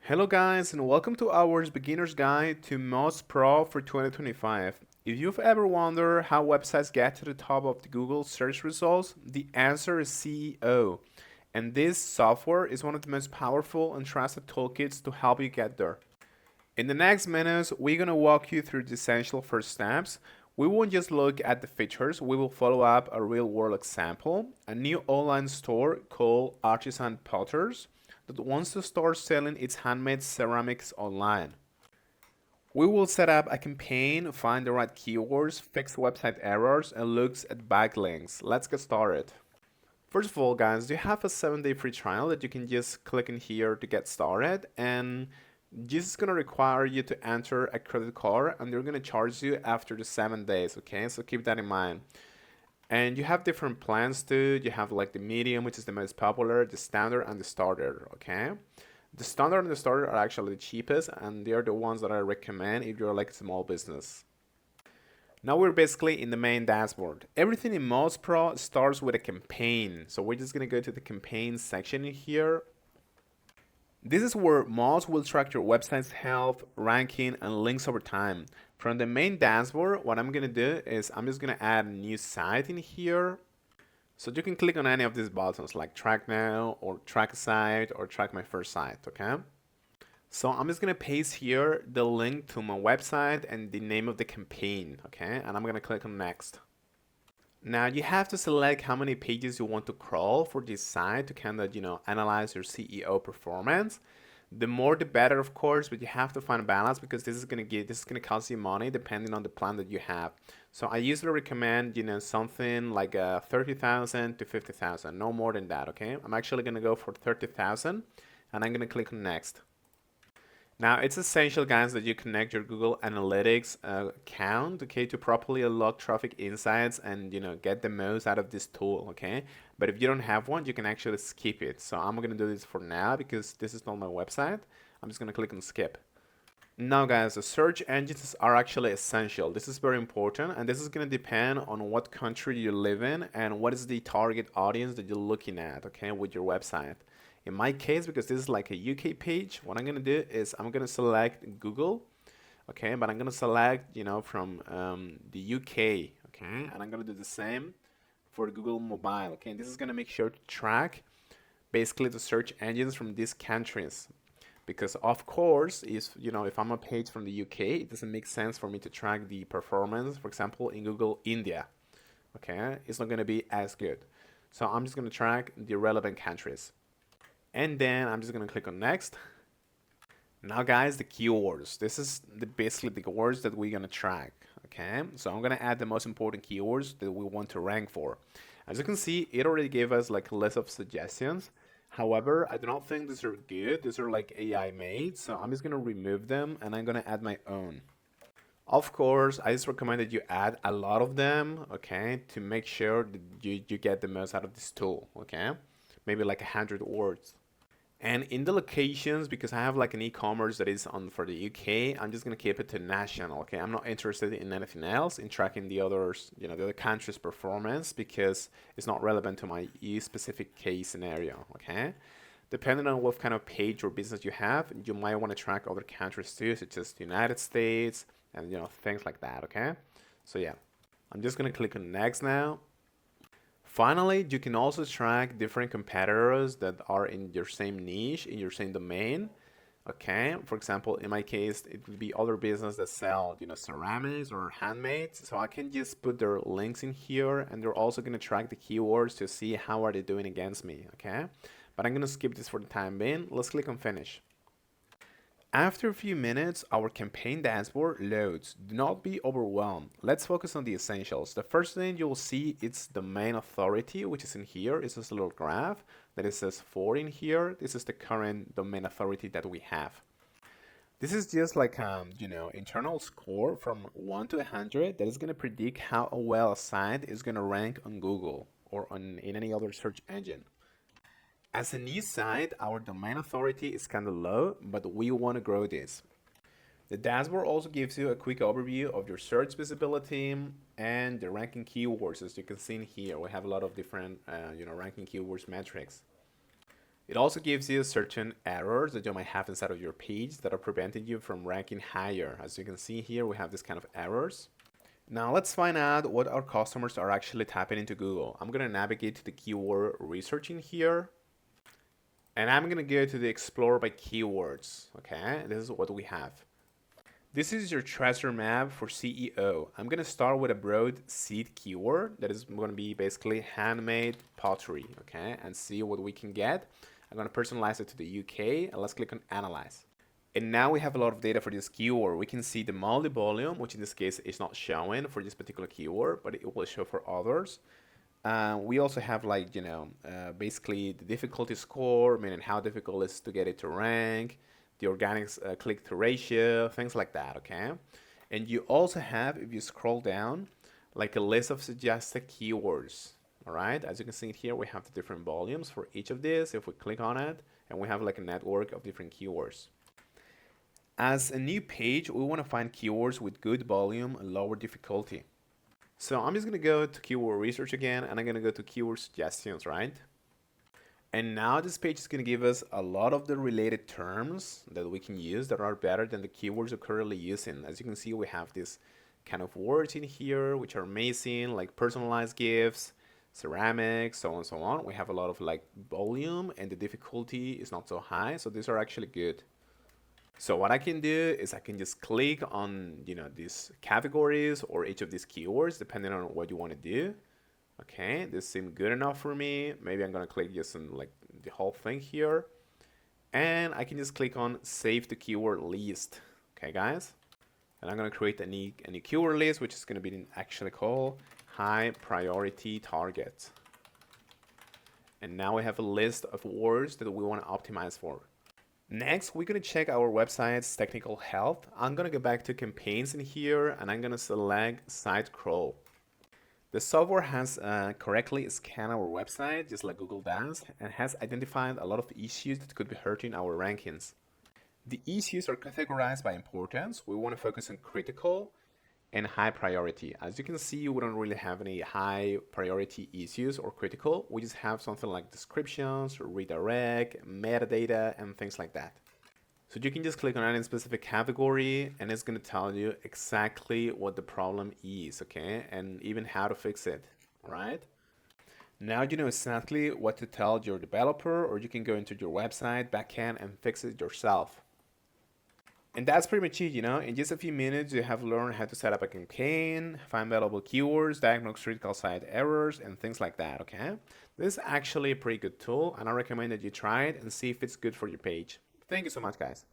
Hello guys and welcome to our beginner's guide to Moz Pro for 2025. If you've ever wondered how websites get to the top of the Google search results, the answer is SEO. And this software is one of the most powerful and trusted toolkits to help you get there. In the next minutes, we're going to walk you through the essential first steps. We won't just look at the features, we will follow up a real world example, a new online store called Artisan Potters that wants to start selling its handmade ceramics online. We will set up a campaign, find the right keywords, fix website errors, and looks at backlinks. Let's get started. First of all, guys, you have a 7-day free trial that you can just click in here to get started, and this is going to require you to enter a credit card, and they're going to charge you after the 7 days. Okay, so keep that in mind. And you have different plans too. You have like the medium, which is the most popular, the standard, and the starter. Okay, the standard and the starter are actually the cheapest, and they are the ones that I recommend if you're like a small business. Now we're basically in the main dashboard. Everything in Moz Pro starts with a campaign. So we're just gonna go to the campaign section in here. This is where Moz will track your website's health, ranking, and links over time. From the main dashboard, what I'm gonna do is I'm just gonna add a new site in here. So you can click on any of these buttons like track now or track a site or track my first site, okay? So I'm just gonna paste here the link to my website and the name of the campaign, okay? And I'm gonna click on next. Now you have to select how many pages you want to crawl for this site to kind of, analyze your SEO performance. The more the better, of course, but you have to find a balance because this is gonna cost you money depending on the plan that you have. So I usually recommend, something like 30,000 to 50,000, no more than that, okay? I'm actually gonna go for 30,000 and I'm gonna click on next. Now it's essential, guys, that you connect your Google Analytics account, okay, to properly unlock traffic insights and get the most out of this tool, okay? But if you don't have one, you can actually skip it. So I'm gonna do this for now because this is not my website. I'm just gonna click on skip. Now, guys, the search engines are actually essential. This is very important, and this is gonna depend on what country you live in and what is the target audience that you're looking at, okay, with your website. In my case, because this is like a UK page, what I'm gonna do is I'm gonna select Google, okay, but I'm gonna select, from the UK, okay, and I'm gonna do the same for Google Mobile, okay, and this is gonna make sure to track basically the search engines from these countries. Because of course, if I'm a page from the UK, it doesn't make sense for me to track the performance, for example, in Google India, okay, it's not gonna be as good. So I'm just gonna track the relevant countries. And then I'm just gonna click on next. Now, guys, the keywords. This is basically the words that we're gonna track. Okay, so I'm gonna add the most important keywords that we want to rank for. As you can see, it already gave us like a list of suggestions. However, I do not think these are good. These are like AI made, so I'm just gonna remove them and I'm gonna add my own. Of course, I just recommend that you add a lot of them, okay, to make sure that you get the most out of this tool, okay? Maybe like 100 words. And in the locations, because I have like an e-commerce that is on for the UK, I'm just gonna keep it to national. Okay, I'm not interested in anything else in tracking the others, the other countries' performance because it's not relevant to my specific case scenario. Okay, depending on what kind of page or business you have, you might want to track other countries too, such as the United States and things like that. Okay, so yeah, I'm just gonna click on next now. Finally, you can also track different competitors that are in your same niche, in your same domain. Okay, for example, in my case, it would be other business that sell, ceramics or handmade. So I can just put their links in here, and they're also going to track the keywords to see how are they doing against me. Okay, but I'm going to skip this for the time being. Let's click on finish. After a few minutes, our campaign dashboard loads. Do not be overwhelmed. Let's focus on the essentials. The first thing you'll see is domain authority, which is in here. It's this little graph that it says 4 in here. This is the current domain authority that we have. This is just like internal score from 1 to 100 that is going to predict how well a site is going to rank on Google or in any other search engine. As a new site, our domain authority is kind of low, but we want to grow this. The dashboard also gives you a quick overview of your search visibility and the ranking keywords. As you can see in here, we have a lot of different, ranking keywords metrics. It also gives you certain errors that you might have inside of your page that are preventing you from ranking higher. As you can see here, we have this kind of errors. Now let's find out what our customers are actually typing into Google. I'm gonna navigate to the keyword researching here, and I'm gonna go to the explore by keywords, okay? This is what we have. This is your treasure map for SEO. I'm gonna start with a broad seed keyword that is gonna be basically handmade pottery, okay? And see what we can get. I'm gonna personalize it to the UK, and let's click on analyze. And now we have a lot of data for this keyword. We can see the monthly volume, which in this case is not showing for this particular keyword, but it will show for others. We also have like, basically the difficulty score, meaning how difficult it is to get it to rank, the organic click-through ratio, things like that, okay? And you also have, if you scroll down, like a list of suggested keywords, all right? As you can see here, we have the different volumes for each of these. If we click on it, and we have like a network of different keywords. As a new page, we want to find keywords with good volume and lower difficulty. So I'm just going to go to keyword research again, and I'm going to go to keyword suggestions, right? And now this page is going to give us a lot of the related terms that we can use that are better than the keywords we're currently using. As you can see, we have this kind of words in here, which are amazing, like personalized gifts, ceramics, so on and so on. We have a lot of like volume, and the difficulty is not so high. So these are actually good. So what I can do is I can just click on, these categories or each of these keywords, depending on what you want to do. Okay, this seemed good enough for me. Maybe I'm gonna click just on like the whole thing here. And I can just click on save to keyword list. Okay, guys. And I'm gonna create a new keyword list, which is gonna be actually called high priority targets. And now we have a list of words that we want to optimize for. Next, we're going to check our website's technical health. I'm going to go back to campaigns in here, and I'm going to select site crawl. The software has correctly scanned our website, just like Google does, and has identified a lot of issues that could be hurting our rankings. The issues are categorized by importance. We want to focus on critical and high priority. As you can see, we don't really have any high priority issues or critical. We just have something like descriptions, redirect, metadata, and things like that. So you can just click on any specific category, and it's going to tell you exactly what the problem is, okay? And even how to fix it, all right? Now you know exactly what to tell your developer, or you can go into your website backend and fix it yourself. And that's pretty much it, In just a few minutes, you have learned how to set up a campaign, find valuable keywords, diagnose critical site errors, and things like that, okay? This is actually a pretty good tool, and I recommend that you try it and see if it's good for your page. Thank you so much, guys.